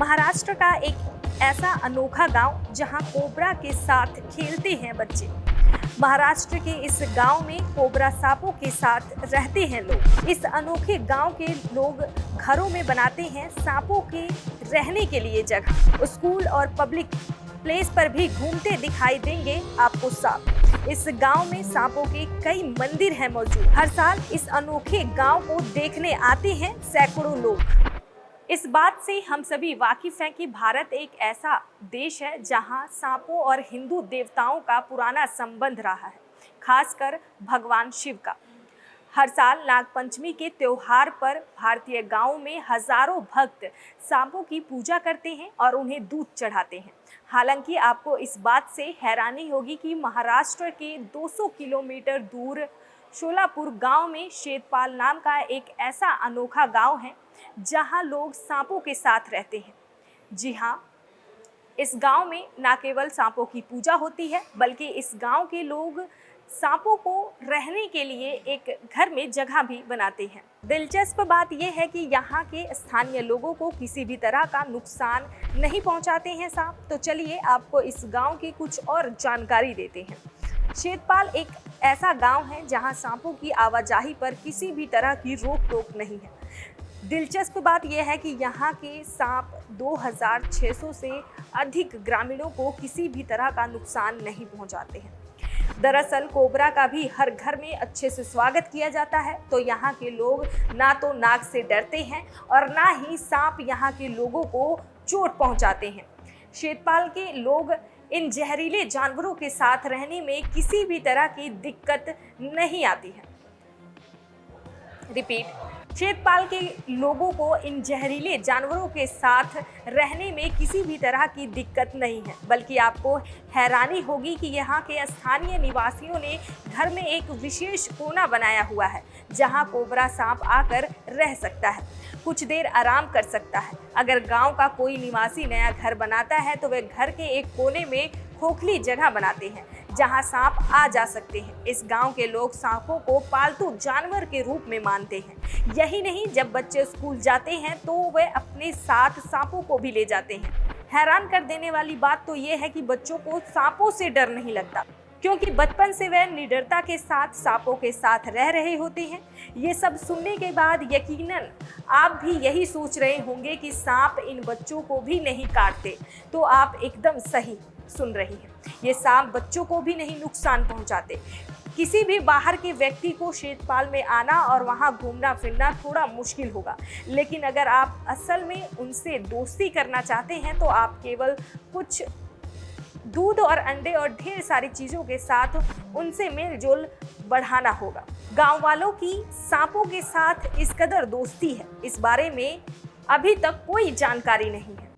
महाराष्ट्र का एक ऐसा अनोखा गांव जहां कोबरा के साथ खेलते हैं बच्चे। महाराष्ट्र के इस गांव में कोबरा सांपों के साथ रहते हैं लोग। इस अनोखे गांव के लोग घरों में बनाते हैं सांपों के रहने के लिए जगह। स्कूल और पब्लिक प्लेस पर भी घूमते दिखाई देंगे आपको सांप। इस गांव में सांपों के कई मंदिर हैं मौजूद। हर साल इस अनोखे गांव को देखने आते हैं सैकड़ों लोग। इस बात से हम सभी वाकिफ हैं कि भारत एक ऐसा देश है जहां सांपों और हिंदू देवताओं का पुराना संबंध रहा है, खासकर भगवान शिव का। हर साल नागपंचमी के त्योहार पर भारतीय गांवों में हजारों भक्त सांपों की पूजा करते हैं और उन्हें दूध चढ़ाते हैं। हालांकि आपको इस बात से हैरानी होगी कि महाराष्ट्र के 200 किलोमीटर दूर शोलापुर गांव में शेतपाल नाम का एक ऐसा अनोखा गांव है जहां लोग सांपों के साथ रहते हैं। जी हाँ, इस गांव में न केवल सांपों की पूजा होती है बल्कि इस गांव के लोग सांपों को रहने के लिए एक घर में जगह भी बनाते हैं। दिलचस्प बात यह है कि यहाँ के स्थानीय लोगों को किसी भी तरह का नुकसान नहीं पहुँचाते हैं सांप। तो चलिए आपको इस गांव की कुछ और जानकारी देते हैं। शेतपाल एक ऐसा गांव है जहां सांपों की आवाजाही पर किसी भी तरह की रोक टोक नहीं है। दिलचस्प बात यह है कि यहाँ के सांप 2600 से अधिक ग्रामीणों को किसी भी तरह का नुकसान नहीं पहुंचाते हैं। दरअसल कोबरा का भी हर घर में अच्छे से स्वागत किया जाता है। तो यहाँ के लोग ना तो नाग से डरते हैं और ना ही सांप यहाँ के लोगों को चोट पहुंचाते हैं। शेतपाल के लोग इन जहरीले जानवरों के साथ रहने में किसी भी तरह की दिक्कत नहीं आती है। रिपीट, शेतपाल के लोगों को इन जहरीले जानवरों के साथ रहने में किसी भी तरह की दिक्कत नहीं है, बल्कि आपको हैरानी होगी कि यहाँ के स्थानीय निवासियों ने घर में एक विशेष कोना बनाया हुआ है जहाँ कोबरा सांप आकर रह सकता है, कुछ देर आराम कर सकता है। अगर गांव का कोई निवासी नया घर बनाता है तो वे घर के एक कोने में खोखली जगह बनाते हैं जहां सांप आ जा सकते हैं। इस गांव के लोग सांपों को पालतू जानवर के रूप में मानते हैं। यही नहीं, जब बच्चे स्कूल जाते हैं तो वे अपने साथ सांपों को भी ले जाते हैं। हैरान कर देने वाली बात तो ये है कि बच्चों को सांपों से डर नहीं लगता, क्योंकि बचपन से वे निडरता के साथ सांपों के साथ रह रहे होते हैं। ये सब सुनने के बाद यकीनन आप भी यही सोच रहे होंगे कि सांप इन बच्चों को भी नहीं काटते। तो आप एकदम सही सुन रही हैं। ये सांप बच्चों को भी नहीं नुकसान पहुंचाते। किसी भी बाहर के व्यक्ति को शेतपाल में आना और वहां घूमना फिरना थोड़ा मुश्किल होगा, लेकिन अगर आप असल में उनसे दोस्ती करना चाहते हैं तो आप केवल कुछ दूध और अंडे और ढेर सारी चीज़ों के साथ उनसे मेलजोल बढ़ाना होगा। गांव वालों की सांपों के साथ इस कदर दोस्ती है, इस बारे में अभी तक कोई जानकारी नहीं है।